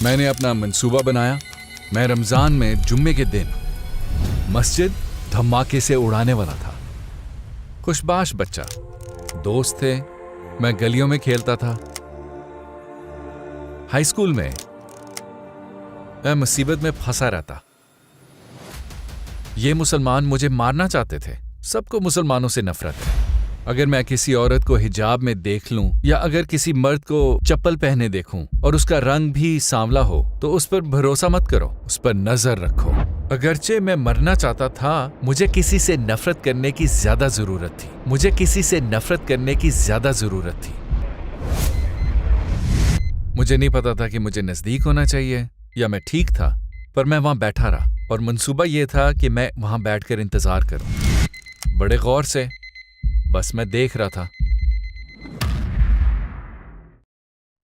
میں نے اپنا منصوبہ بنایا۔ میں رمضان میں جمعے کے دن مسجد دھماکے سے اڑانے والا تھا۔ خوشباش بچہ، دوست تھے، میں گلیوں میں کھیلتا تھا۔ ہائی اسکول میں مصیبت میں پھنسا رہتا۔ یہ مسلمان مجھے مارنا چاہتے تھے۔ سب کو مسلمانوں سے نفرت ہے۔ اگر میں کسی عورت کو حجاب میں دیکھ لوں یا اگر کسی مرد کو چپل پہنے دیکھوں اور اس کا رنگ بھی سانولا ہو تو اس پر بھروسہ مت کرو، اس پر نظر رکھو۔ اگرچہ میں مرنا چاہتا تھا، مجھے کسی سے نفرت کرنے کی زیادہ ضرورت تھی۔ مجھے کسی سے نفرت کرنے کی زیادہ ضرورت تھی۔ مجھے نہیں پتا تھا کہ مجھے نزدیک ہونا چاہیے یا میں ٹھیک تھا، پر میں وہاں بیٹھا رہا اور منصوبہ یہ تھا کہ میں وہاں بیٹھ کر انتظار کروں، بڑے غور سے۔ بس میں دیکھ رہا تھا۔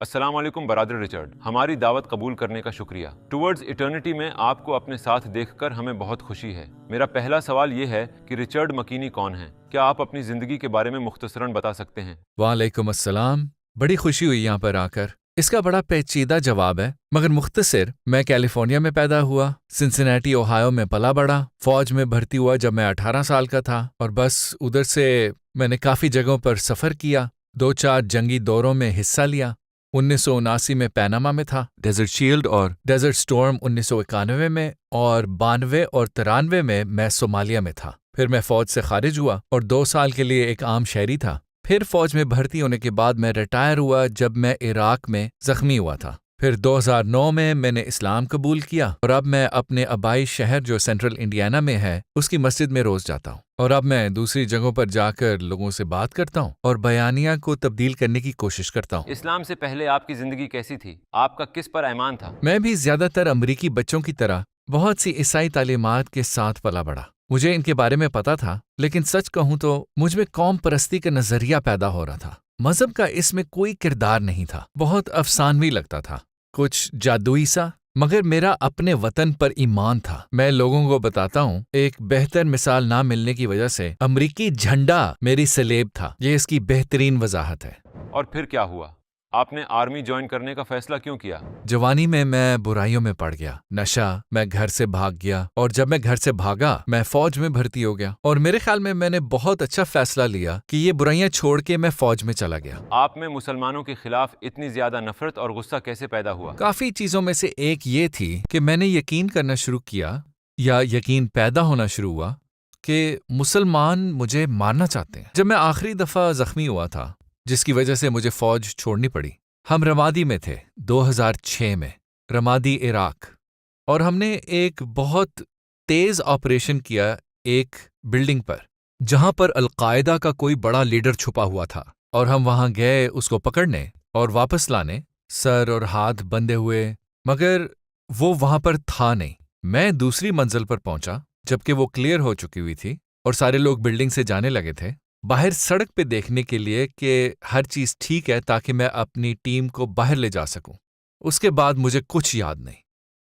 السلام علیکم برادر رچرڈ، ہماری دعوت قبول کرنے کا شکریہ۔ ٹورڈز ایٹرنٹی میں آپ کو اپنے ساتھ دیکھ کر ہمیں بہت خوشی ہے۔ میرا پہلا سوال یہ ہے کہ رچرڈ مکینی کون ہیں؟ کیا آپ اپنی زندگی کے بارے میں مختصراً بتا سکتے ہیں؟ وعلیکم السلام، بڑی خوشی ہوئی یہاں پر آ کر۔ اس کا بڑا پیچیدہ جواب ہے مگر مختصر۔ میں کیلیفورنیا میں پیدا ہوا، سنسنیٹی اوہایو میں پلا بڑھا، فوج میں بھرتی ہوا جب میں 18 سال کا تھا، اور بس ادھر سے میں نے کافی جگہوں پر سفر کیا، 2-4 جنگی دوروں میں حصہ لیا۔ 1979 میں پیناما میں تھا، ڈیزرٹ شیلڈ اور ڈیزرٹ سٹورم 1991 میں، اور 92 اور 93 میں صومالیہ میں تھا۔ پھر میں فوج سے خارج ہوا اور 2 سال کے لیے ایک عام شہری تھا۔ پھر فوج میں بھرتی ہونے کے بعد میں ریٹائر ہوا جب میں عراق میں زخمی ہوا تھا۔ پھر 2009 میں نے اسلام قبول کیا اور اب میں اپنے آبائی شہر جو سینٹرل انڈیانا میں ہے اس کی مسجد میں روز جاتا ہوں، اور اب میں دوسری جگہوں پر جا کر لوگوں سے بات کرتا ہوں اور بیانیہ کو تبدیل کرنے کی کوشش کرتا ہوں۔ اسلام سے پہلے آپ کی زندگی کیسی تھی؟ آپ کا کس پر ایمان تھا؟ میں بھی زیادہ تر امریکی بچوں کی طرح بہت سی عیسائی تعلیمات کے ساتھ پلا بڑھا۔ مجھے ان کے بارے میں پتا تھا، لیکن سچ کہوں تو مجھ میں قوم پرستی کا نظریہ پیدا ہو رہا تھا۔ مذہب کا اس میں کوئی کردار نہیں تھا، بہت افسانوی لگتا تھا، کچھ جادوئی سا، مگر میرا اپنے وطن پر ایمان تھا۔ میں لوگوں کو بتاتا ہوں، ایک بہتر مثال نہ ملنے کی وجہ سے امریکی جھنڈا میری سلیب تھا۔ یہ اس کی بہترین وضاحت ہے۔ اور پھر کیا ہوا؟ آپ نے آرمی جوائن کرنے کا فیصلہ کیوں کیا؟ جوانی میں برائیوں میں پڑ گیا، نشہ، میں گھر سے بھاگ گیا، اور جب میں گھر سے بھاگا میں فوج میں بھرتی ہو گیا، اور میرے خیال میں نے بہت اچھا فیصلہ لیا کہ یہ برائیاں چھوڑ کے میں فوج میں چلا گیا۔ آپ میں مسلمانوں کے خلاف اتنی زیادہ نفرت اور غصہ کیسے پیدا ہوا؟ کافی چیزوں میں سے ایک یہ تھی کہ میں نے یقین کرنا شروع کیا، یا یقین پیدا ہونا شروع ہوا کہ مسلمان مجھے مارنا چاہتے ہیں۔ جب میں آخری دفعہ زخمی ہوا تھا جس کی وجہ سے مجھے فوج چھوڑنی پڑی، ہم رمادی میں تھے 2006 میں، رمادی عراق، اور ہم نے ایک بہت تیز آپریشن کیا ایک بلڈنگ پر جہاں پر القاعدہ کا کوئی بڑا لیڈر چھپا ہوا تھا، اور ہم وہاں گئے اس کو پکڑنے اور واپس لانے، سر اور ہاتھ بندھے ہوئے، مگر وہ وہاں پر تھا نہیں۔ میں دوسری منزل پر پہنچا جبکہ وہ کلیئر ہو چکی ہوئی تھی اور سارے لوگ بلڈنگ سے جانے لگے تھے، باہر سڑک پہ دیکھنے کے لیے کہ ہر چیز ٹھیک ہے تاکہ میں اپنی ٹیم کو باہر لے جا سکوں۔ اس کے بعد مجھے کچھ یاد نہیں۔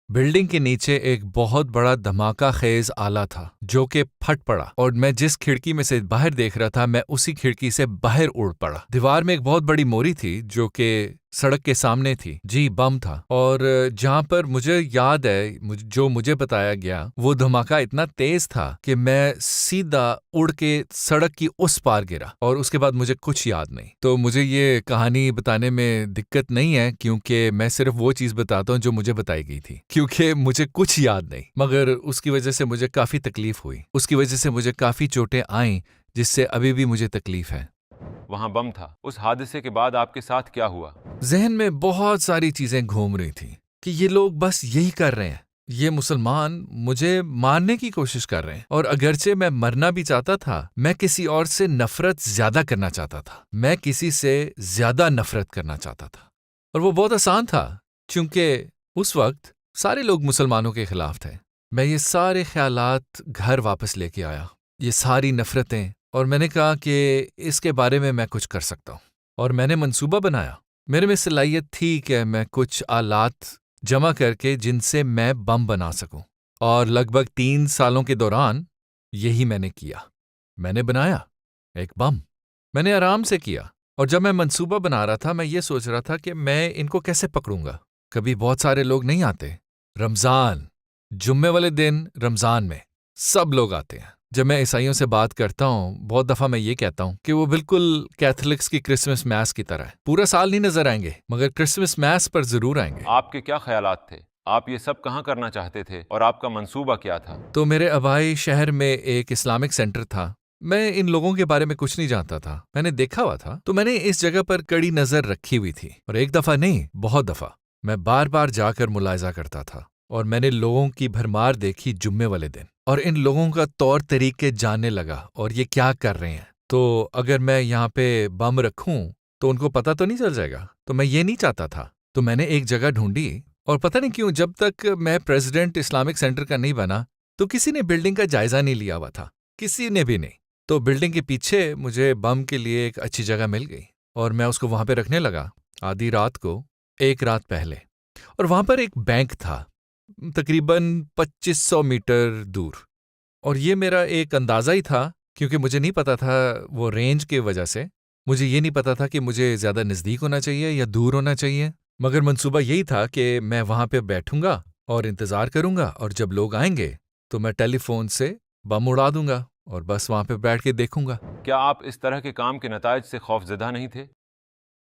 بلڈنگ کے نیچے ایک بہت بڑا دھماکہ خیز آلہ تھا جو کہ پھٹ پڑا، اور میں جس کھڑکی میں سے باہر دیکھ رہا تھا میں اسی کھڑکی سے باہر اڑ پڑا۔ دیوار میں ایک بہت بڑی موری تھی جو کہ سڑک کے سامنے تھی، بم تھا، اور جہاں پر مجھے یاد ہے جو مجھے بتایا گیا وہ دھماکہ اتنا تیز تھا کہ میں سیدھا اڑ کے سڑک کی اس پار گرا، اور اس کے بعد مجھے کچھ یاد نہیں۔ تو مجھے یہ کہانی بتانے میں دقت نہیں ہے کیونکہ میں صرف وہ چیز بتاتا ہوں جو مجھے بتائی گئی تھی، کیونکہ مجھے کچھ یاد نہیں، مگر اس کی وجہ سے مجھے کافی تکلیف ہوئی، اس کی وجہ سے مجھے کافی چوٹیں آئیں جس سے ابھی بھی مجھے تکلیف ہے۔ وہاں بم تھا، اس حادثے کے بعد آپ کے ساتھ کیا ہوا؟ ذہن میں بہت ساری چیزیں گھوم رہی تھیں کہ یہ لوگ بس یہی کر رہے ہیں، یہ مسلمان مجھے مارنے کی کوشش کر رہے ہیں، اور اگرچہ میں مرنا بھی چاہتا تھا، میں کسی اور سے نفرت زیادہ کرنا چاہتا تھا، میں کسی سے زیادہ نفرت کرنا چاہتا تھا، اور وہ بہت آسان تھا چونکہ اس وقت سارے لوگ مسلمانوں کے خلاف تھے۔ میں یہ سارے خیالات گھر واپس لے کے آیا، یہ ساری نفرتیں، اور میں نے کہا کہ اس کے بارے میں کچھ کر سکتا ہوں، اور میں نے منصوبہ بنایا۔ میرے میں صلاحیت تھی کہ میں کچھ آلات جمع کر کے جن سے میں بم بنا سکوں، اور لگ بھگ 3 سالوں کے دوران یہی میں نے کیا۔ میں نے بنایا ایک بم، میں نے آرام سے کیا، اور جب میں منصوبہ بنا رہا تھا میں یہ سوچ رہا تھا کہ میں ان کو کیسے پکڑوں گا۔ کبھی بہت سارے لوگ نہیں آتے. رمضان، جمعے والے دن رمضان میں سب لوگ آتے ہیں. جب میں عیسائیوں سے بات کرتا ہوں بہت دفعہ میں یہ کہتا ہوں کہ وہ بالکل کیتھولکس کی کرسمس میس کی طرح ہے. پورا سال نہیں نظر آئیں گے مگر کرسمس میس پر ضرور آئیں گے. آپ کے کیا خیالات تھے؟ آپ یہ سب کہاں کرنا چاہتے تھے اور آپ کا منصوبہ کیا تھا؟ تو میرے آبائی شہر میں ایک اسلامک سینٹر تھا. میں ان لوگوں کے بارے میں کچھ نہیں جانتا تھا. میں نے دیکھا ہوا تھا تو میں نے اس جگہ پر کڑی نظر رکھی ہوئی تھی. اور ایک دفعہ نہیں، بہت دفعہ میں بار بار جا کر ملاحظہ کرتا تھا. اور میں نے لوگوں کی بھرمار دیکھی جمعے والے دن، اور ان لوگوں کا طور طریقے جاننے لگا اور یہ کیا کر رہے ہیں. تو اگر میں یہاں پہ بم رکھوں تو ان کو پتہ تو نہیں چل جائے گا. تو میں یہ نہیں چاہتا تھا. تو میں نے ایک جگہ ڈھونڈی، اور پتہ نہیں کیوں جب تک میں پریزیڈنٹ اسلامک سینٹر کا نہیں بنا تو کسی نے بلڈنگ کا جائزہ نہیں لیا ہوا تھا. کسی نے بھی نہیں. تو بلڈنگ کے پیچھے مجھے بم کے لیے ایک اچھی جگہ مل گئی اور میں اس کو وہاں پہ رکھنے لگا آدھی رات کو، ایک رات پہلے. اور وہاں پر ایک بینک تھا تقریباً 2500 میٹر دور. اور یہ میرا ایک اندازہ ہی تھا کیونکہ مجھے نہیں پتا تھا، وہ رینج کی وجہ سے مجھے یہ نہیں پتا تھا کہ مجھے زیادہ نزدیک ہونا چاہیے یا دور ہونا چاہیے. مگر منصوبہ یہی تھا کہ میں وہاں پہ بیٹھوں گا اور انتظار کروں گا، اور جب لوگ آئیں گے تو میں ٹیلی فون سے بم اڑا دوں گا اور بس وہاں پہ بیٹھ کے دیکھوں گا. کیا آپ اس طرح کے کام کے نتائج سے خوف زدہ نہیں تھے؟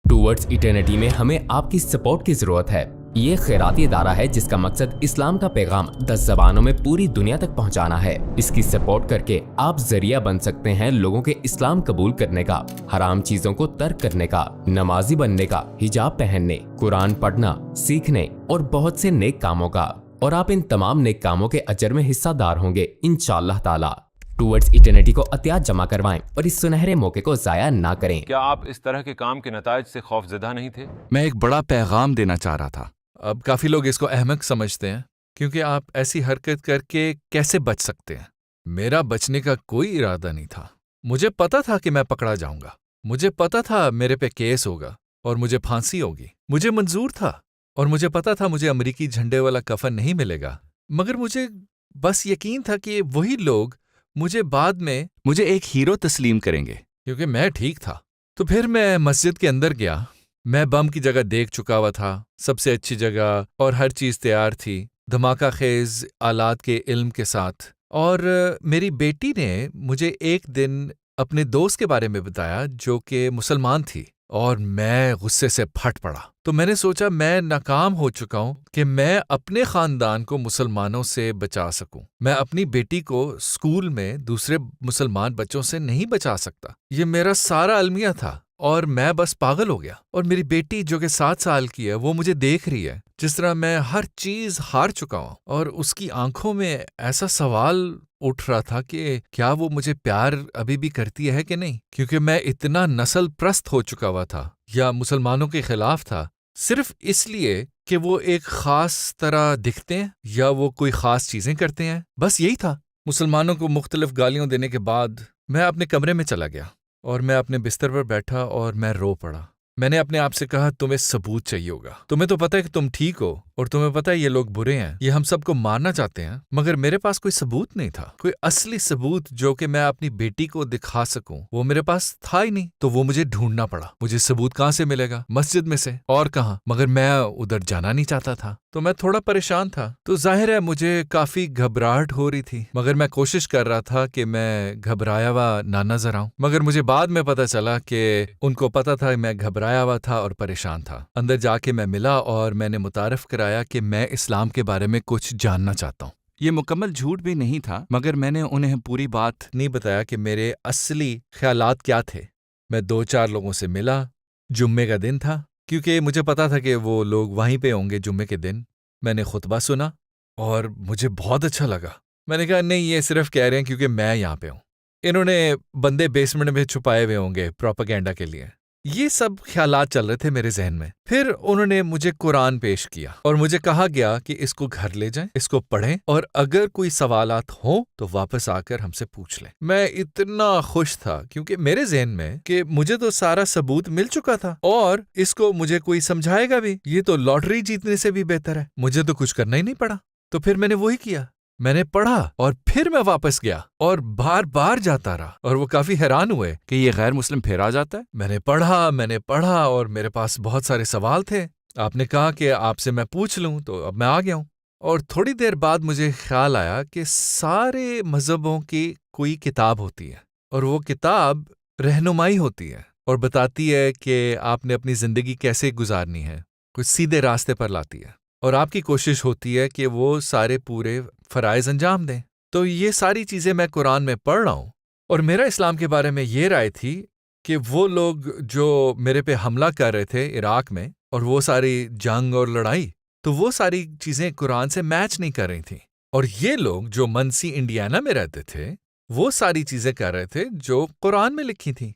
ٹوورڈز ایٹرنیٹی میں ہمیں آپ کی سپورٹ کی ضرورت ہے. یہ خیراتی ادارہ ہے جس کا مقصد اسلام کا پیغام 10 زبانوں میں پوری دنیا تک پہنچانا ہے. اس کی سپورٹ کر کے آپ ذریعہ بن سکتے ہیں لوگوں کے اسلام قبول کرنے کا، حرام چیزوں کو ترک کرنے کا، نمازی بننے کا، حجاب پہننے، قرآن پڑھنا، سیکھنے اور بہت سے نیک کاموں کا. اور آپ ان تمام نیک کاموں کے اجر میں حصہ دار ہوں گے انشاءاللہ تعالی. ٹوورڈز ایٹرنیٹی کو عطیات جمع کروائیں اور اس سنہرے موقع کو ضائع نہ کریں. کیا آپ اس طرح کے کام کے نتائج سے خوف زدہ نہیں تھے؟ میں ایک بڑا پیغام دینا چاہ رہا تھا. اب کافی لوگ اس کو احمق سمجھتے ہیں کیونکہ آپ ایسی حرکت کر کے کیسے بچ سکتے ہیں. میرا بچنے کا کوئی ارادہ نہیں تھا. مجھے پتا تھا کہ میں پکڑا جاؤں گا. مجھے پتا تھا میرے پہ کیس ہوگا اور مجھے پھانسی ہوگی. مجھے منظور تھا اور مجھے پتا تھا مجھے امریکی جھنڈے والا کفن نہیں ملے گا. مگر مجھے بس یقین تھا کہ وہی لوگ مجھے بعد میں مجھے ایک ہیرو تسلیم کریں گے کیونکہ میں ٹھیک تھا. تو پھر میں مسجد کے اندر گیا. میں بم کی جگہ دیکھ چکا ہوا تھا، سب سے اچھی جگہ، اور ہر چیز تیار تھی دھماکہ خیز آلات کے علم کے ساتھ. اور میری بیٹی نے مجھے ایک دن اپنے دوست کے بارے میں بتایا جو کہ مسلمان تھی، اور میں غصے سے پھٹ پڑا. تو میں نے سوچا میں ناکام ہو چکا ہوں کہ میں اپنے خاندان کو مسلمانوں سے بچا سکوں. میں اپنی بیٹی کو اسکول میں دوسرے مسلمان بچوں سے نہیں بچا سکتا. یہ میرا سارا المیہ تھا اور میں بس پاگل ہو گیا. اور میری بیٹی جو کہ 7 سال کی ہے وہ مجھے دیکھ رہی ہے جس طرح میں ہر چیز ہار چکا ہوں، اور اس کی آنکھوں میں ایسا سوال اٹھ رہا تھا کہ کیا وہ مجھے پیار ابھی بھی کرتی ہے کہ نہیں، کیونکہ میں اتنا نسل پرست ہو چکا ہوا تھا یا مسلمانوں کے خلاف تھا صرف اس لیے کہ وہ ایک خاص طرح دکھتے ہیں یا وہ کوئی خاص چیزیں کرتے ہیں. بس یہی تھا. مسلمانوں کو مختلف گالیاں دینے کے بعد میں اپنے کمرے میں چلا گیا اور میں اپنے بستر پر بیٹھا اور میں رو پڑا. میں نے اپنے آپ سے کہا تمہیں ثبوت چاہیے ہوگا. تمہیں تو پتہ ہے کہ تم ٹھیک ہو اور تمہیں پتہ ہے یہ لوگ برے ہیں، یہ ہم سب کو مارنا چاہتے ہیں، مگر میرے پاس کوئی ثبوت نہیں تھا، کوئی اصلی ثبوت جو کہ میں اپنی بیٹی کو دکھا سکوں. وہ میرے پاس تھا ہی نہیں. تو وہ مجھے ڈھونڈنا پڑا. مجھے ثبوت کہاں سے ملے گا؟ مسجد میں سے اور کہاں. مگر میں ادھر جانا نہیں چاہتا تھا تو میں تھوڑا پریشان تھا. تو ظاہر ہے مجھے کافی گھبراہٹ ہو رہی تھی، مگر میں کوشش کر رہا تھا کہ میں گھبرایا ہوا نہ نظر آؤں. مگر مجھے بعد میں پتہ چلا کہ ان کو پتہ تھا میں گھبرایا ہوا تھا اور پریشان تھا. اندر جا کے میں ملا اور میں نے متعارف کرایا کہ میں اسلام کے بارے میں کچھ جاننا چاہتا ہوں. یہ مکمل جھوٹ بھی نہیں تھا، مگر میں نے انہیں پوری بات نہیں بتایا کہ میرے اصلی خیالات کیا تھے. میں 2-4 لوگوں سے ملا. جمعے کا دن تھا کیونکہ مجھے پتا تھا کہ وہ لوگ وہیں پہ ہوں گے جمعے کے دن. میں نے خطبہ سنا اور مجھے بہت اچھا لگا. میں نے کہا نہیں، یہ صرف کہہ رہے ہیں کیونکہ میں یہاں پہ ہوں. انہوں نے بندے بیسمنٹ میں چھپائے ہوئے ہوں گے پروپیگنڈا کے لیے. یہ سب خیالات چل رہے تھے میرے ذہن میں. پھر انہوں نے مجھے قرآن پیش کیا اور مجھے کہا گیا کہ اس کو گھر لے جائیں، اس کو پڑھیں، اور اگر کوئی سوالات ہوں تو واپس آ کر ہم سے پوچھ لیں. میں اتنا خوش تھا کیونکہ میرے ذہن میں کہ مجھے تو سارا ثبوت مل چکا تھا اور اس کو مجھے کوئی سمجھائے گا بھی. یہ تو لاٹری جیتنے سے بھی بہتر ہے. مجھے تو کچھ کرنا ہی نہیں پڑا. تو پھر میں نے وہی کیا. میں نے پڑھا اور پھر میں واپس گیا اور بار بار جاتا رہا. اور وہ کافی حیران ہوئے کہ یہ غیر مسلم پھر آ جاتا ہے. میں نے پڑھا اور میرے پاس بہت سارے سوال تھے آپ نے کہا کہ آپ سے میں پوچھ لوں، تو اب میں آ گیا ہوں۔ اور تھوڑی دیر بعد مجھے خیال آیا کہ سارے مذہبوں کی کوئی کتاب ہوتی ہے، اور وہ کتاب رہنمائی ہوتی ہے اور بتاتی ہے کہ آپ نے اپنی زندگی کیسے گزارنی ہے، کچھ سیدھے راستے پر لاتی ہے، اور آپ کی کوشش ہوتی ہے کہ وہ سارے پورے فرائض انجام دیں۔ تو یہ ساری چیزیں میں قرآن میں پڑھ رہا ہوں، اور میرا اسلام کے بارے میں یہ رائے تھی کہ وہ لوگ جو میرے پہ حملہ کر رہے تھے عراق میں، اور وہ ساری جنگ اور لڑائی، تو وہ ساری چیزیں قرآن سے میچ نہیں کر رہی تھیں۔ اور یہ لوگ جو منسی انڈیانا میں رہتے تھے، وہ ساری چیزیں کر رہے تھے جو قرآن میں لکھی تھیں۔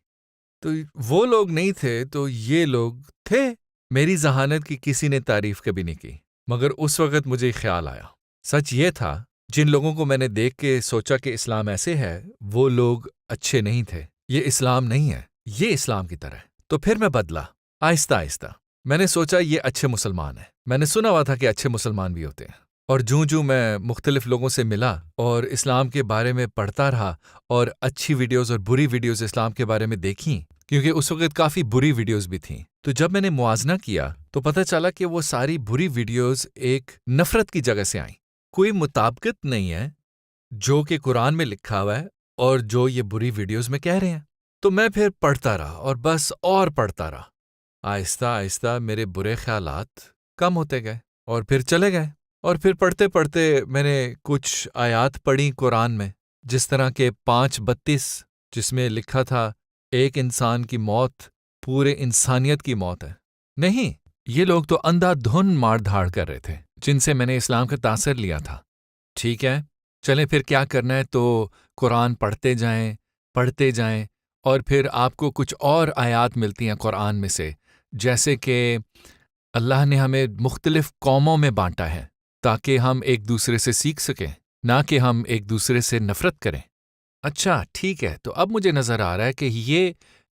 تو وہ لوگ نہیں تھے تو یہ لوگ تھے۔ میری ذہانت کی کسی نے تعریف کبھی نہیں کی، مگر اس وقت مجھے خیال آیا، سچ یہ تھا، جن لوگوں کو میں نے دیکھ کے سوچا کہ اسلام ایسے ہے، وہ لوگ اچھے نہیں تھے۔ یہ اسلام نہیں ہے، یہ اسلام کی طرح ہے۔ تو پھر میں بدلا، آہستہ آہستہ۔ میں نے سوچا یہ اچھے مسلمان ہیں، میں نے سنا ہوا تھا کہ اچھے مسلمان بھی ہوتے ہیں، اور جوں میں مختلف لوگوں سے ملا اور اسلام کے بارے میں پڑھتا رہا، اور اچھی ویڈیوز اور بری ویڈیوز اسلام کے بارے میں دیکھیں، کیونکہ اس وقت کافی بری ویڈیوز بھی تھیں، تو جب میں نے موازنہ کیا تو پتہ چلا کہ وہ ساری بری ویڈیوز ایک نفرت کی جگہ سے آئیں۔ کوئی مطابقت نہیں ہے جو کہ قرآن میں لکھا ہوا ہے اور جو یہ بری ویڈیوز میں کہہ رہے ہیں۔ تو میں پھر پڑھتا رہا اور بس اور پڑھتا رہا۔ آہستہ آہستہ میرے برے خیالات کم ہوتے گئے اور پھر چلے گئے، اور پھر پڑھتے پڑھتے میں نے کچھ آیات پڑھی قرآن میں، جس طرح کے 5:32، جس میں لکھا تھا ایک انسان کی موت پورے انسانیت کی موت ہے۔ نہیں، یہ لوگ تو اندھا دھن مار دھاڑ کر رہے تھے، جن سے میں نے اسلام کا تاثر لیا تھا۔ ٹھیک ہے، چلیں پھر کیا کرنا ہے، تو قرآن پڑھتے جائیں، اور پھر آپ کو کچھ اور آیات ملتی ہیں قرآن میں سے، جیسے کہ اللہ نے ہمیں مختلف قوموں میں بانٹا ہے تاکہ ہم ایک دوسرے سے سیکھ سکیں، نہ کہ ہم ایک دوسرے سے نفرت کریں۔ اچھا ٹھیک ہے، تو اب مجھے نظر آ رہا ہے کہ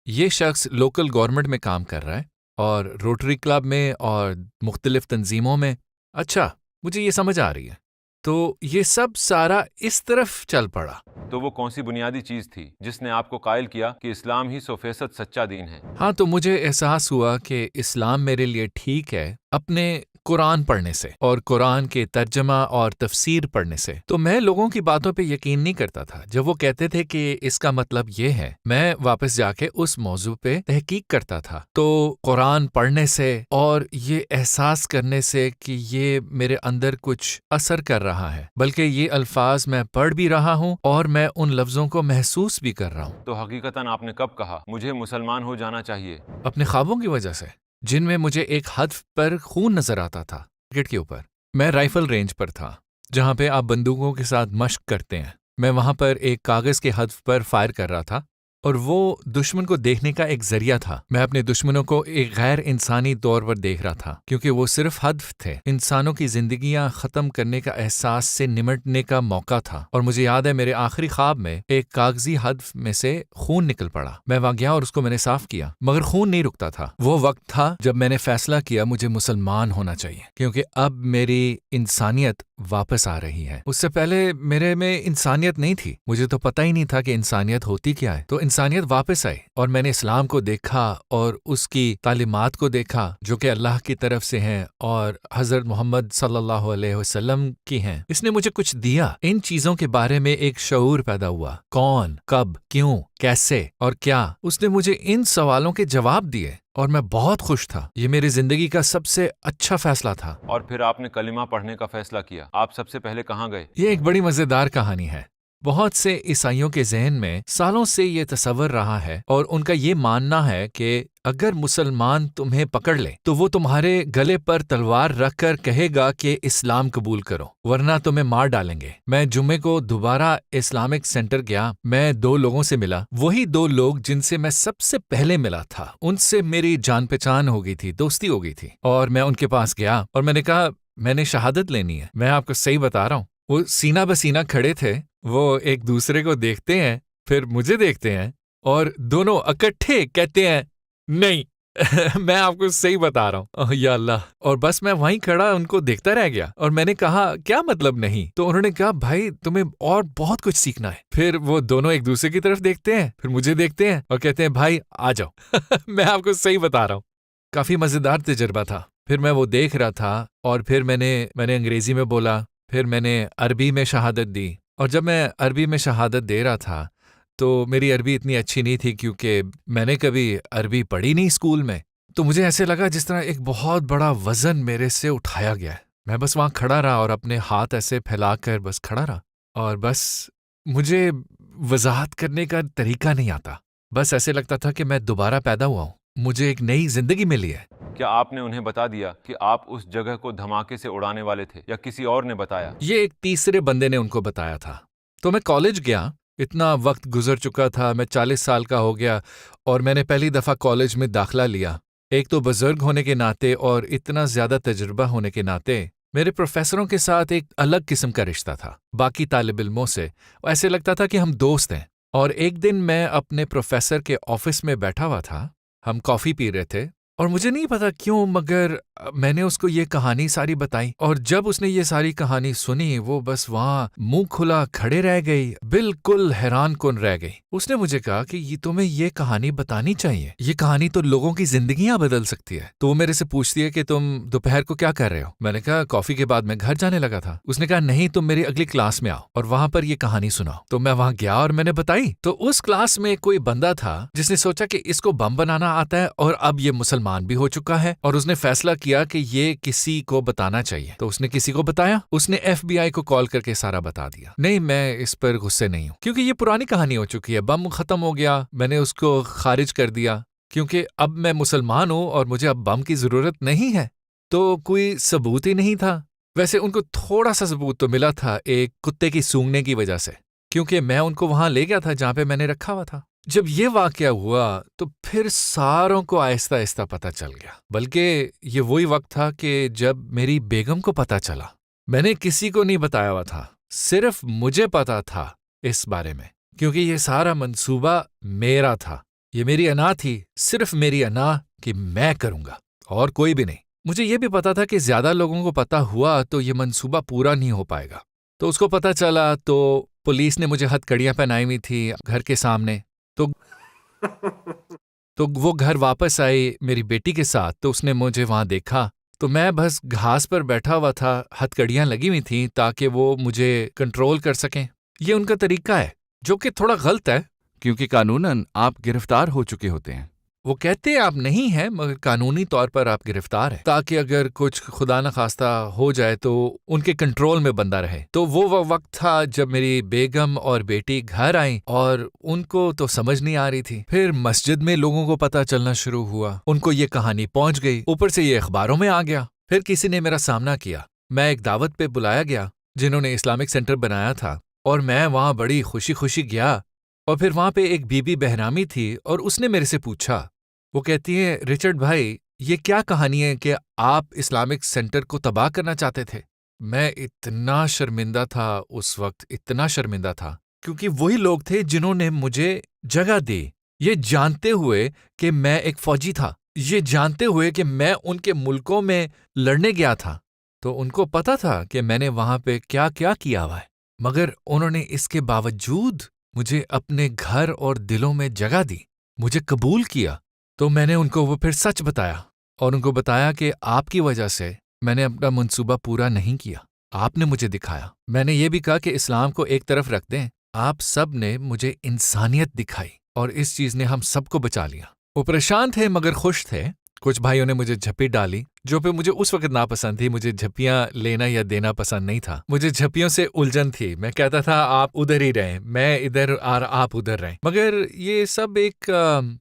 یہ شخص لوکل گورنمنٹ میں کام کر رہا ہے، اور روٹری کلب میں اور مختلف تنظیموں میں۔ اچھا، مجھے یہ سمجھ آ رہی ہے۔ تو یہ سب سارا اس طرف چل پڑا۔ تو وہ کون سی بنیادی چیز تھی جس نے آپ کو قائل کیا کہ اسلام ہی 100% سچا دین ہے؟ ہاں، تو مجھے احساس ہوا کہ اسلام میرے لیے ٹھیک ہے اپنے قرآن پڑھنے سے اور قرآن کے ترجمہ اور تفسیر پڑھنے سے۔ تو میں لوگوں کی باتوں پہ یقین نہیں کرتا تھا جب وہ کہتے تھے کہ اس کا مطلب یہ ہے۔ میں واپس جا کے اس موضوع پہ تحقیق کرتا تھا۔ تو قرآن پڑھنے سے اور یہ احساس کرنے سے کہ یہ میرے اندر کچھ اثر کر رہا ہے، بلکہ یہ الفاظ میں پڑھ بھی رہا ہوں اور میں ان لفظوں کو محسوس بھی کر رہا ہوں۔ تو حقیقتاً آپ نے کب کہا مجھے مسلمان ہو جانا چاہیے؟ اپنے خوابوں کی وجہ سے، جن میں مجھے ایک ہدف پر خون نظر آتا تھا۔ ٹارگٹ کے اوپر میں رائفل رینج پر تھا، جہاں پہ آپ بندوقوں کے ساتھ مشق کرتے ہیں۔ میں وہاں پر ایک کاغذ کے ہدف پر فائر کر رہا تھا، اور وہ دشمن کو دیکھنے کا ایک ذریعہ تھا۔ میں اپنے دشمنوں کو ایک غیر انسانی طور پر دیکھ رہا تھا، کیونکہ وہ صرف ہدف تھے، انسانوں کی زندگیاں ختم کرنے کا احساس سے نمٹنے کا موقع تھا۔ اور مجھے یاد ہے میرے آخری خواب میں ایک کاغذی ہدف میں سے خون نکل پڑا۔ میں وہاں گیا اور اس کو میں نے صاف کیا، مگر خون نہیں رکتا تھا۔ وہ وقت تھا جب میں نے فیصلہ کیا مجھے مسلمان ہونا چاہیے، کیونکہ اب میری انسانیت واپس آ رہی ہے۔ اس سے پہلے میرے میں انسانیت نہیں تھی، مجھے تو پتہ ہی نہیں تھا کہ انسانیت ہوتی کیا ہے۔ تو انسانیت واپس آئی، اور میں نے اسلام کو دیکھا اور اس کی تعلیمات کو دیکھا جو کہ اللہ کی طرف سے ہیں اور حضرت محمد صلی اللہ علیہ وسلم کی ہیں۔ اس نے مجھے کچھ دیا، ان چیزوں کے بارے میں ایک شعور پیدا ہوا، کون، کب، کیوں، کیسے اور کیا۔ اس نے مجھے ان سوالوں کے جواب دیے اور میں بہت خوش تھا۔ یہ میری زندگی کا سب سے اچھا فیصلہ تھا۔ اور پھر آپ نے کلمہ پڑھنے کا فیصلہ کیا، آپ سب سے پہلے کہاں گئے؟ یہ ایک بڑی مزیدار کہانی ہے۔ بہت سے عیسائیوں کے ذہن میں سالوں سے یہ تصور رہا ہے، اور ان کا یہ ماننا ہے کہ اگر مسلمان تمہیں پکڑ لے تو وہ تمہارے گلے پر تلوار رکھ کر کہے گا کہ اسلام قبول کرو، ورنہ تمہیں مار ڈالیں گے۔ میں جمعے کو دوبارہ اسلامک سینٹر گیا، میں 2 لوگوں سے ملا، وہی 2 لوگ جن سے میں سب سے پہلے ملا تھا۔ ان سے میری جان پہچان ہو گئی تھی، دوستی ہو گئی تھی، اور میں ان کے پاس گیا اور میں نے کہا میں نے شہادت لینی ہے۔ میں آپ کو صحیح بتا رہا ہوں، وہ سینہ بسینہ کھڑے تھے، وہ ایک دوسرے کو دیکھتے ہیں، پھر مجھے دیکھتے ہیں، اور دونوں اکٹھے کہتے ہیں نہیں۔ میں آپ کو صحیح بتا رہا ہوں، یا اللہ۔ اور بس میں وہیں کھڑا ان کو دیکھتا رہ گیا، اور میں نے کہا کیا مطلب نہیں؟ تو انہوں نے کہا بھائی تمہیں اور بہت کچھ سیکھنا ہے۔ پھر وہ دونوں ایک دوسرے کی طرف دیکھتے ہیں، پھر مجھے دیکھتے ہیں اور کہتے ہیں بھائی آ جاؤ۔ میں آپ کو صحیح بتا رہا ہوں، کافی مزیدار تجربہ تھا۔ پھر میں وہ دیکھ رہا تھا اور پھر میں نے انگریزی میں بولا، پھر میں نے عربی میں شہادت دی، اور جب میں عربی میں شہادت دے رہا تھا تو میری عربی اتنی اچھی نہیں تھی کیونکہ میں نے کبھی عربی پڑھی نہیں اسکول میں، تو مجھے ایسے لگا جس طرح ایک بہت بڑا وزن میرے سے اٹھایا گیا ہے۔ میں بس وہاں کھڑا رہا اور اپنے ہاتھ ایسے پھیلا کر بس کھڑا رہا، اور بس مجھے وضاحت کرنے کا طریقہ نہیں آتا، بس ایسے لگتا تھا کہ میں دوبارہ پیدا ہوا ہوں، مجھے ایک نئی زندگی ملی ہے۔ کیا آپ نے انہیں بتا دیا کہ آپ اس جگہ کو دھماکے سے اڑانے والے تھے یا کسی اور نے بتایا؟ یہ ایک تیسرے بندے نے ان کو بتایا تھا۔ تو میں کالج گیا، اتنا وقت گزر چکا تھا، میں 40 سال کا ہو گیا اور میں نے پہلی دفعہ کالج میں داخلہ لیا۔ ایک تو بزرگ ہونے کے ناطے اور اتنا زیادہ تجربہ ہونے کے ناطے میرے پروفیسروں کے ساتھ ایک الگ قسم کا رشتہ تھا، باقی طالب علموں سے ایسے لگتا تھا کہ ہم دوست ہیں۔ اور ایک دن میں اپنے پروفیسر کے آفس میں بیٹھا ہوا تھا، ہم کافی پی رہے تھے، اور مجھے نہیں پتا کیوں مگر میں نے اس کو یہ کہانی ساری بتائی، اور جب اس نے یہ ساری کہانی سنی وہ بس وہاں منہ کھلا کھڑے رہ گئی، بالکل حیران کن رہ گئی۔ اس نے مجھے کہا کہ یہ تمہیں یہ کہانی بتانی چاہیے، یہ کہانی تو لوگوں کی زندگیاں بدل سکتی ہے۔ تو وہ میرے سے پوچھتی ہے کہ تم دوپہر کو کیا کر رہے ہو؟ میں نے کہا کافی کے بعد میں گھر جانے لگا تھا۔ اس نے کہا نہیں، تم میری اگلی کلاس میں آؤ اور وہاں پر یہ کہانی سناؤ۔ تو میں وہاں گیا اور میں نے بتائی، تو اس کلاس میں کوئی بندہ تھا جس نے سوچا کہ اس کو بم بنانا آتا ہے اور اب یہ مسلمان بھی ہو چکا ہے، اور اس نے فیصلہ کیا کہ یہ کسی کو بتانا چاہیے۔ تو اس نے کسی کو بتایا، اس نے FBI کو کال کر کے سارا بتا دیا۔ نہیں، میں اس پر غصے نہیں ہوں کیونکہ یہ پرانی کہانی ہو چکی ہے، بم ختم ہو گیا، میں نے اس کو خارج کر دیا کیونکہ اب میں مسلمان ہوں اور مجھے اب بم کی ضرورت نہیں ہے۔ تو کوئی ثبوت ہی نہیں تھا۔ ویسے ان کو تھوڑا سا ثبوت تو ملا تھا ایک کتے کی سونگنے کی وجہ سے، کیونکہ میں ان کو وہاں لے گیا تھا جہاں پہ میں نے رکھا ہوا تھا۔ جب یہ واقعہ ہوا تو پھر ساروں کو آہستہ آہستہ پتہ چل گیا، بلکہ یہ وہی وقت تھا کہ جب میری بیگم کو پتہ چلا۔ میں نے کسی کو نہیں بتایا ہوا تھا، صرف مجھے پتا تھا اس بارے میں، کیونکہ یہ سارا منصوبہ میرا تھا، یہ میری انا تھی، صرف میری انا کہ میں کروں گا اور کوئی بھی نہیں۔ مجھے یہ بھی پتا تھا کہ زیادہ لوگوں کو پتہ ہوا تو یہ منصوبہ پورا نہیں ہو پائے گا۔ تو اس کو پتہ چلا تو پولیس نے مجھے ہتھ کڑیاں پہنائی ہوئی تھی گھر کے سامنے، تو وہ گھر واپس آئی میری بیٹی کے ساتھ، تو اس نے مجھے وہاں دیکھا تو میں بس گھاس پر بیٹھا ہوا تھا، ہتھ کڑیاں لگی ہوئی تھیں تاکہ وہ مجھے کنٹرول کر سکیں۔ یہ ان کا طریقہ ہے جو کہ تھوڑا غلط ہے کیونکہ قانوناً آپ گرفتار ہو چکے ہوتے ہیں۔ وہ کہتے ہیں آپ نہیں ہیں مگر قانونی طور پر آپ گرفتار ہیں، تاکہ اگر کچھ خدا نخواستہ ہو جائے تو ان کے کنٹرول میں بندہ رہے۔ تو وہ وقت تھا جب میری بیگم اور بیٹی گھر آئیں اور ان کو تو سمجھ نہیں آ رہی تھی۔ پھر مسجد میں لوگوں کو پتہ چلنا شروع ہوا، ان کو یہ کہانی پہنچ گئی، اوپر سے یہ اخباروں میں آ گیا۔ پھر کسی نے میرا سامنا کیا، میں ایک دعوت پہ بلایا گیا جنہوں نے اسلامک سینٹر بنایا تھا، اور میں وہاں بڑی خوشی خوشی گیا، اور پھر وہاں پہ ایک بی بی بہرامی تھی اور اس نے میرے سے پوچھا، وہ کہتی ہے رچرڈ بھائی یہ کیا کہانی ہے کہ آپ اسلامک سینٹر کو تباہ کرنا چاہتے تھے؟ میں اتنا شرمندہ تھا اس وقت، اتنا شرمندہ تھا، کیونکہ وہی لوگ تھے جنہوں نے مجھے جگہ دی، یہ جانتے ہوئے کہ میں ایک فوجی تھا، یہ جانتے ہوئے کہ میں ان کے ملکوں میں لڑنے گیا تھا، تو ان کو پتا تھا کہ میں نے وہاں پہ کیا کیا کیا ہوا ہے، مگر انہوں نے اس کے باوجود مجھے اپنے گھر اور دلوں میں جگہ دی، مجھے قبول کیا۔ تو میں نے ان کو وہ پھر سچ بتایا اور ان کو بتایا کہ آپ کی وجہ سے میں نے اپنا منصوبہ پورا نہیں کیا، آپ نے مجھے دکھایا۔ میں نے یہ بھی کہا کہ اسلام کو ایک طرف رکھ دیں، آپ سب نے مجھے انسانیت دکھائی اور اس چیز نے ہم سب کو بچا لیا۔ وہ پریشان تھے مگر خوش تھے۔ کچھ بھائیوں نے مجھے جھپی ڈالی جو پہ مجھے اس وقت ناپسند تھی، مجھے جھپیاں لینا یا دینا پسند نہیں تھا، مجھے جھپیوں سے الجھن تھی، میں کہتا تھا آپ ادھر ہی رہیں، میں ادھر اور آپ ادھر رہیں، مگر یہ سب ایک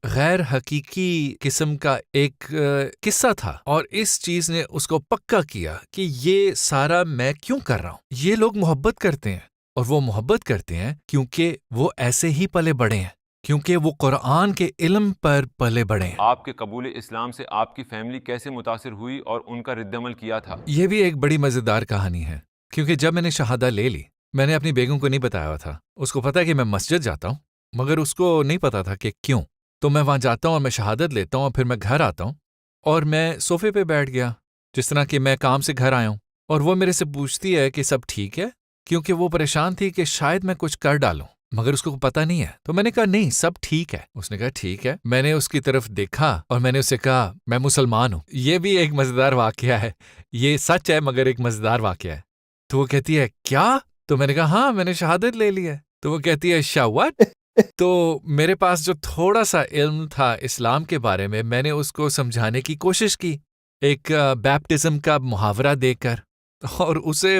غیر حقیقی قسم کا ایک قصہ تھا، اور اس چیز نے اس کو پکا کیا کہ یہ سارا میں کیوں کر رہا ہوں۔ یہ لوگ محبت کرتے ہیں اور وہ محبت کرتے ہیں کیونکہ وہ ایسے ہی پلے بڑھے ہیں، کیونکہ وہ قرآن کے علم پر پلے بڑھے ہیں۔ آپ کے قبول اسلام سے آپ کی فیملی کیسے متاثر ہوئی اور ان کا رد عمل کیا تھا؟ یہ بھی ایک بڑی مزیدار کہانی ہے، کیونکہ جب میں نے شہادہ لے لی، میں نے اپنی بیگم کو نہیں بتایا ہوا تھا، اس کو پتا کہ میں مسجد جاتا ہوں، مگر اس کو نہیں پتا تھا کہ کیوں۔ تو میں وہاں جاتا ہوں اور میں شہادت لیتا ہوں اور پھر میں گھر آتا ہوں اور میں صوفے پہ بیٹھ گیا جس طرح کہ میں کام سے گھر آیا ہوں، اور وہ میرے سے پوچھتی ہے کہ سب ٹھیک ہے، کیونکہ وہ پریشان تھی کہ شاید میں کچھ کر ڈالوں۔ مگر اس کو پتہ نہیں ہے. تو میں نے کہا نہیں سب ٹھیک ہے. اس نے کہا ٹھیک ہے. میں نے اس کی طرف دیکھا اور میں نے اسے کہا میں مسلمان ہوں. یہ بھی ایک مزیدار واقعہ ہے, یہ سچ ہے مگر ایک مزیدار واقعہ ہے. تو وہ کہتی ہے کیا؟ تو میں نے کہا ہاں میں نے شہادت لے لی ہے. تو وہ کہتی ہے شاوٹ. تو میرے پاس جو تھوڑا سا علم تھا اسلام کے بارے میں نے اس کو سمجھانے کی کوشش کی ایک بیپٹزم کا محاورہ دے کر, اور اسے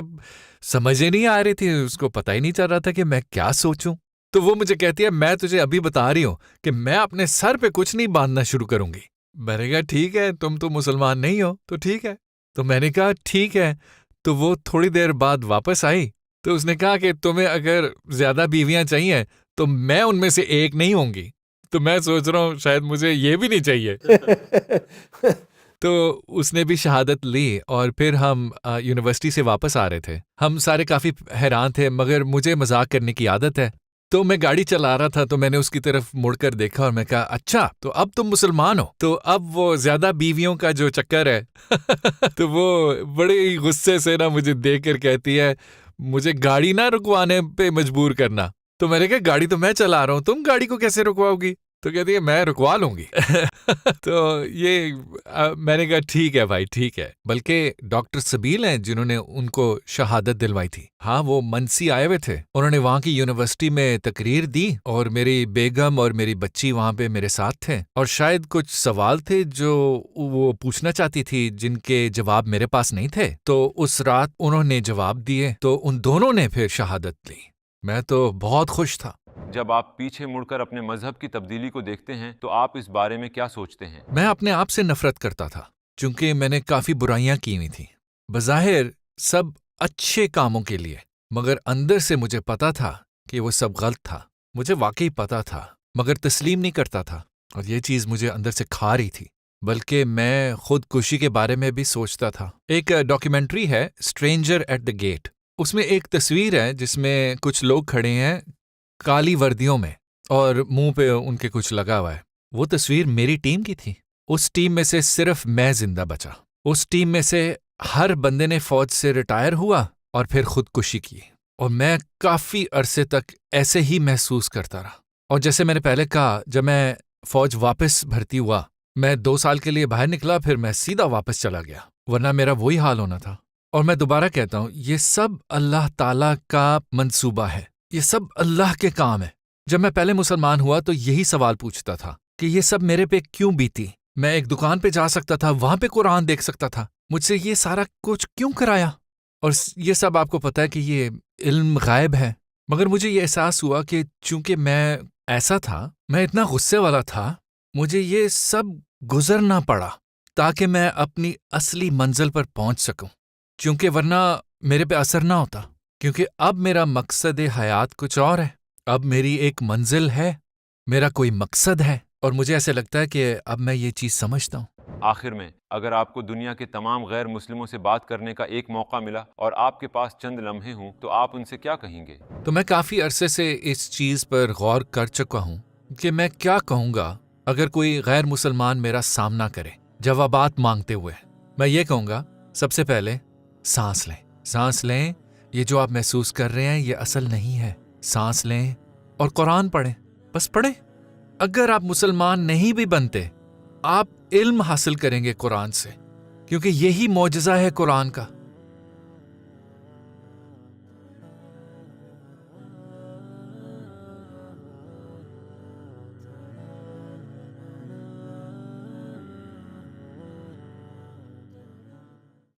سمجھ ہی نہیں آ رہی تھی, اس کو پتہ ہی نہیں چل رہا تھا کہ میں کیا سوچوں. تو وہ مجھے کہتی ہے میں تجھے ابھی بتا رہی ہوں کہ میں اپنے سر پہ کچھ نہیں باندھنا شروع کروں گی. میں نے کہا ٹھیک ہے تم تو مسلمان نہیں ہو تو ٹھیک ہے. تو میں نے کہا ٹھیک ہے. تو وہ تھوڑی دیر بعد واپس آئی. تو اس نے کہا کہ تمہیں اگر زیادہ بیویاں چاہیے تو میں ان میں سے ایک نہیں ہوں گی. تو میں سوچ رہا ہوں شاید مجھے یہ بھی نہیں چاہیے. تو اس نے بھی شہادت لی اور پھر ہم یونیورسٹی سے واپس آ رہے تھے. ہم سارے کافی حیران تھے مگر مجھے مذاق کرنے کی عادت ہے. تو میں گاڑی چلا رہا تھا تو میں نے اس کی طرف مڑ کر دیکھا اور میں کہا اچھا تو اب تم مسلمان ہو. تو اب وہ زیادہ بیویوں کا جو چکر ہے تو وہ بڑے ہی غصے سے نا مجھے دیکھ کر کہتی ہے مجھے گاڑی نہ رکوانے پہ مجبور کرنا. تو میں نے کہا گاڑی تو میں چلا رہا ہوں تم گاڑی کو کیسے رکواؤ گی؟ تو کہتی ہے میں رکوا لوں گی. تو یہ میں نے کہا ٹھیک ہے بھائی ٹھیک ہے. بلکہ ڈاکٹر سبیل ہیں جنہوں نے ان کو شہادت دلوائی تھی. ہاں وہ منسی آئے ہوئے تھے, انہوں نے وہاں کی یونیورسٹی میں تقریر دی اور میری بیگم اور میری بچی وہاں پہ میرے ساتھ تھے, اور شاید کچھ سوال تھے جو وہ پوچھنا چاہتی تھی جن کے جواب میرے پاس نہیں تھے. تو اس رات انہوں نے جواب دیے تو ان دونوں نے پھر شہادت لی. میں تو بہت خوش تھا. جب آپ پیچھے مڑ کر اپنے مذہب کی تبدیلی کو دیکھتے ہیں تو آپ اس بارے میں کیا سوچتے ہیں؟ میں اپنے آپ سے نفرت کرتا تھا چونکہ میں نے کافی برائیاں کی ہوئی تھیں, بظاہر سب اچھے کاموں کے لیے, مگر اندر سے مجھے پتا تھا کہ وہ سب غلط تھا. مجھے واقعی پتا تھا مگر تسلیم نہیں کرتا تھا, اور یہ چیز مجھے اندر سے کھا رہی تھی. بلکہ میں خودکشی کے بارے میں بھی سوچتا تھا. ایک ڈاکیومنٹری ہے اسٹرینجر ایٹ دا گیٹ, اس میں ایک تصویر ہے جس میں کچھ لوگ کھڑے ہیں کالی وردیوں میں اور منہ پہ ان کے کچھ لگا ہوا ہے. وہ تصویر میری ٹیم کی تھی. اس ٹیم میں سے صرف میں زندہ بچا. اس ٹیم میں سے ہر بندے نے فوج سے ریٹائر ہوا اور پھر خودکشی کی, اور میں کافی عرصے تک ایسے ہی محسوس کرتا رہا. اور جیسے میں نے پہلے کہا جب میں فوج واپس بھرتی ہوا میں 2 سال کے لیے باہر نکلا, پھر میں سیدھا واپس چلا گیا, ورنہ میرا وہی حال ہونا تھا. اور میں دوبارہ کہتا ہوں یہ سب اللہ تعالیٰ کا منصوبہ ہے, یہ سب اللہ کے کام ہے. جب میں پہلے مسلمان ہوا تو یہی سوال پوچھتا تھا کہ یہ سب میرے پہ کیوں بیتی. میں ایک دکان پہ جا سکتا تھا, وہاں پہ قرآن دیکھ سکتا تھا, مجھ سے یہ سارا کچھ کیوں کرایا؟ اور یہ سب آپ کو پتہ ہے کہ یہ علم غائب ہے. مگر مجھے یہ احساس ہوا کہ چونکہ میں ایسا تھا, میں اتنا غصے والا تھا, مجھے یہ سب گزرنا پڑا تاکہ میں اپنی اصلی منزل پر پہنچ سکوں, چونکہ ورنہ میرے پہ اثر نہ ہوتا. کیونکہ اب میرا مقصد حیات کچھ اور ہے. اب میری ایک منزل ہے, میرا کوئی مقصد ہے, اور مجھے ایسے لگتا ہے کہ اب میں یہ چیز سمجھتا ہوں. آخر میں اگر آپ کو دنیا کے تمام غیر مسلموں سے بات کرنے کا ایک موقع ملا اور آپ کے پاس چند لمحے ہوں تو آپ ان سے کیا کہیں گے؟ تو میں کافی عرصے سے اس چیز پر غور کر چکا ہوں کہ میں کیا کہوں گا اگر کوئی غیر مسلمان میرا سامنا کرے جوابات مانگتے ہوئے. میں یہ کہوں گا سب سے پہلے سانس لیں. سانس لیں, یہ جو آپ محسوس کر رہے ہیں یہ اصل نہیں ہے. سانس لیں اور قرآن پڑھیں, بس پڑھیں. اگر آپ مسلمان نہیں بھی بنتے آپ علم حاصل کریں گے قرآن سے, کیونکہ یہی معجزہ ہے قرآن کا.